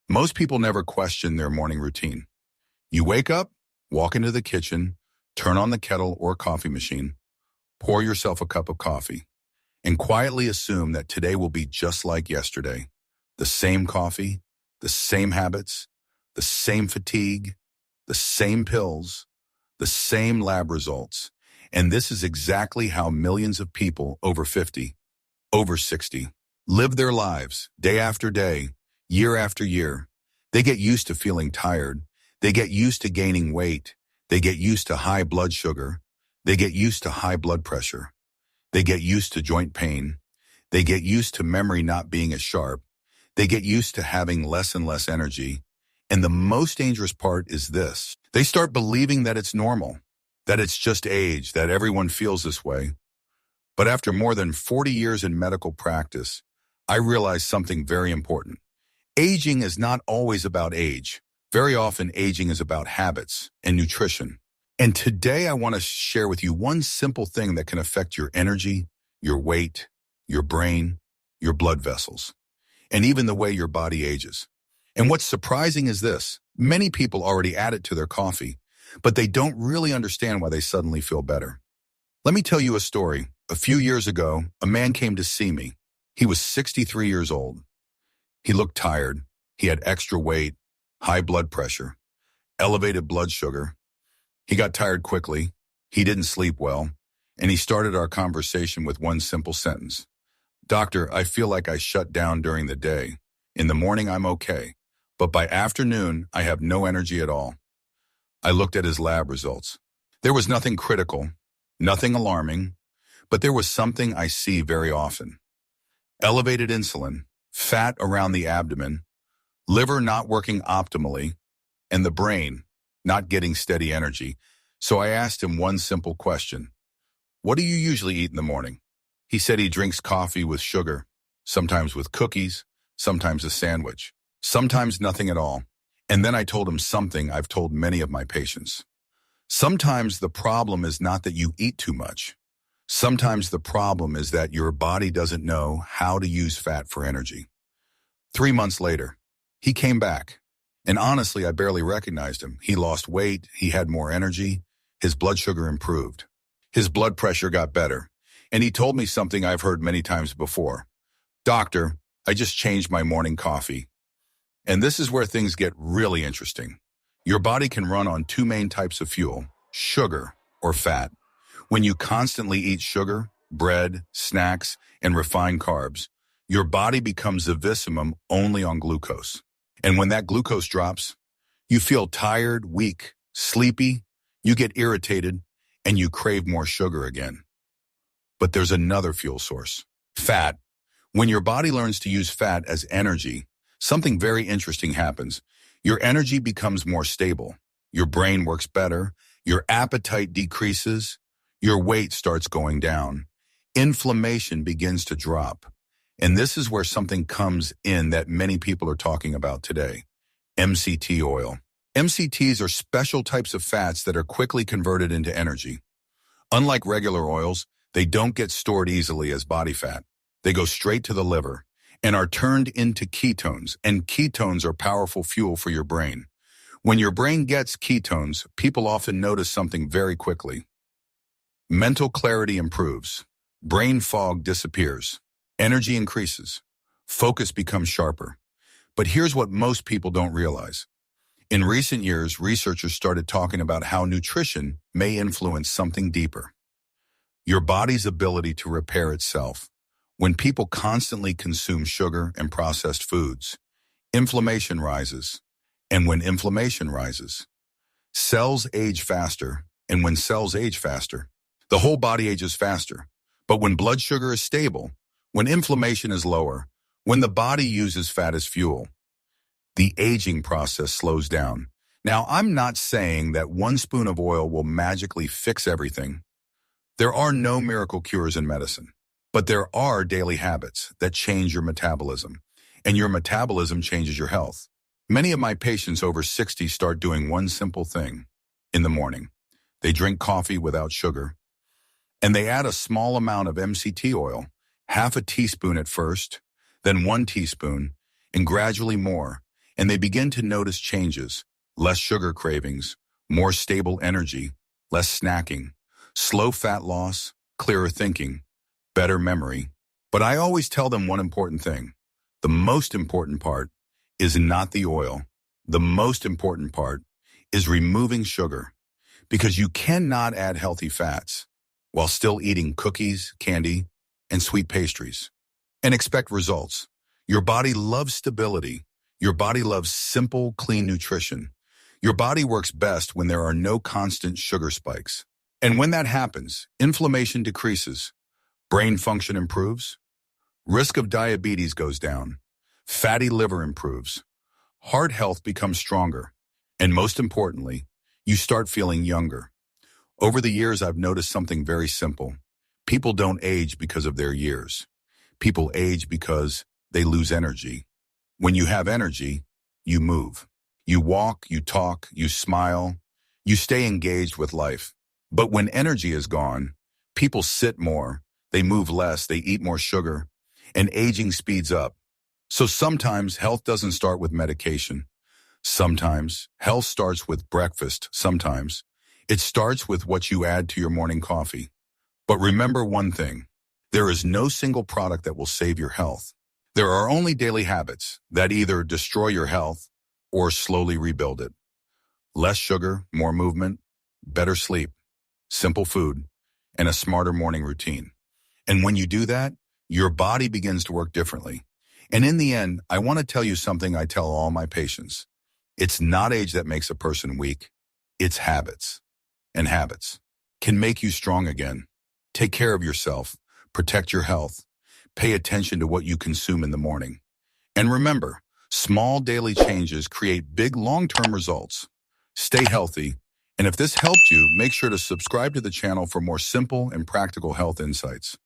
Most people never question their morning routine. You wake up, walk into the kitchen, turn on the kettle or coffee machine, pour yourself a cup of coffee, and quietly assume that today will be just like yesterday. The same coffee, the same habits, the same fatigue, the same pills, the same lab results. And this is exactly how millions of people over 50, over 60, live their lives day after day, year after year. They get used to feeling tired. They get used to gaining weight. They get used to high blood sugar. They get used to high blood pressure. They get used to joint pain. They get used to memory not being as sharp. They get used to having less and less energy. And the most dangerous part is this. They start believing that it's normal, that it's just age, that everyone feels this way. But after more than 40 years in medical practice, I realized something very important. Aging is not always about age. Very often, aging is about habits and nutrition. And today, I want to share with you one simple thing that can affect your energy, your weight, your brain, your blood vessels, and even the way your body ages. And what's surprising is this. Many people already add it to their coffee, but they don't really understand why they suddenly feel better. Let me tell you a story. A few years ago, a man came to see me. He was 63 years old. He looked tired. He had extra weight, high blood pressure, elevated blood sugar. He got tired quickly. He didn't sleep well. And he started our conversation with one simple sentence. "Doctor, I feel like I shut down during the day. In the morning, I'm okay. But by afternoon, I have no energy at all." I looked at his lab results. There was nothing critical, nothing alarming, but there was something I see very often. Elevated insulin, fat around the abdomen, liver not working optimally, and the brain not getting steady energy. So I asked him one simple question. "What do you usually eat in the morning?" He said he drinks coffee with sugar, sometimes with cookies, sometimes a sandwich, sometimes nothing at all. And then I told him something I've told many of my patients. Sometimes the problem is not that you eat too much. Sometimes the problem is that your body doesn't know how to use fat for energy. 3 months later, he came back. And honestly, I barely recognized him. He lost weight. He had more energy. His blood sugar improved. His blood pressure got better. And he told me something I've heard many times before. "Doctor, I just changed my morning coffee." And this is where things get really interesting. Your body can run on two main types of fuel, sugar or fat. When you constantly eat sugar, bread, snacks, and refined carbs, your body becomes a viscimum only on glucose. And when that glucose drops, you feel tired, weak, sleepy, you get irritated, and you crave more sugar again. But there's another fuel source, fat. When your body learns to use fat as energy, something very interesting happens. Your energy becomes more stable. Your brain works better. Your appetite decreases. Your weight starts going down. Inflammation begins to drop. And this is where something comes in that many people are talking about today. MCT oil. MCTs are special types of fats that are quickly converted into energy. Unlike regular oils, they don't get stored easily as body fat. They go straight to the liver and are turned into ketones, and ketones are powerful fuel for your brain. When your brain gets ketones, people often notice something very quickly. Mental clarity improves. Brain fog disappears. Energy increases. Focus becomes sharper. But here's what most people don't realize. In recent years, researchers started talking about how nutrition may influence something deeper. Your body's ability to repair itself. When people constantly consume sugar and processed foods, inflammation rises. And when inflammation rises, cells age faster. And when cells age faster, the whole body ages faster. But when blood sugar is stable, when inflammation is lower, when the body uses fat as fuel, the aging process slows down. Now, I'm not saying that one spoon of oil will magically fix everything. There are no miracle cures in medicine, but there are daily habits that change your metabolism, and your metabolism changes your health. Many of my patients over 60 start doing one simple thing in the morning. They drink coffee without sugar, and they add a small amount of MCT oil, half a teaspoon at first, then 1 teaspoon, and gradually more. and they begin to notice changes: less sugar cravings, more stable energy, less snacking, slow fat loss, clearer thinking, better memory. But I always tell them one important thing. The most important part is not the oil. The most important part is removing sugar, because you cannot add healthy fats while still eating cookies, candy, and sweet pastries and expect results. Your body loves stability. Your body loves simple, clean nutrition. Your body works best when there are no constant sugar spikes. And when that happens, inflammation decreases, brain function improves, risk of diabetes goes down, fatty liver improves, heart health becomes stronger, and most importantly, you start feeling younger. Over the years, I've noticed something very simple. People don't age because of their years. People age because they lose energy. When you have energy, you move. You walk, you talk, you smile, you stay engaged with life. But when energy is gone, people sit more, they move less, they eat more sugar, and aging speeds up. So sometimes health doesn't start with medication. Sometimes health starts with breakfast. Sometimes it starts with what you add to your morning coffee. But remember one thing, there is no single product that will save your health. There are only daily habits that either destroy your health or slowly rebuild it. Less sugar, more movement, better sleep, simple food, and a smarter morning routine. And when you do that, your body begins to work differently. And in the end, I want to tell you something I tell all my patients. It's not age that makes a person weak. It's habits. And habits can make you strong again. Take care of yourself. Protect your health. Pay attention to what you consume in the morning. And remember, small daily changes create big long-term results. Stay healthy. And if this helped you, make sure to subscribe to the channel for more simple and practical health insights.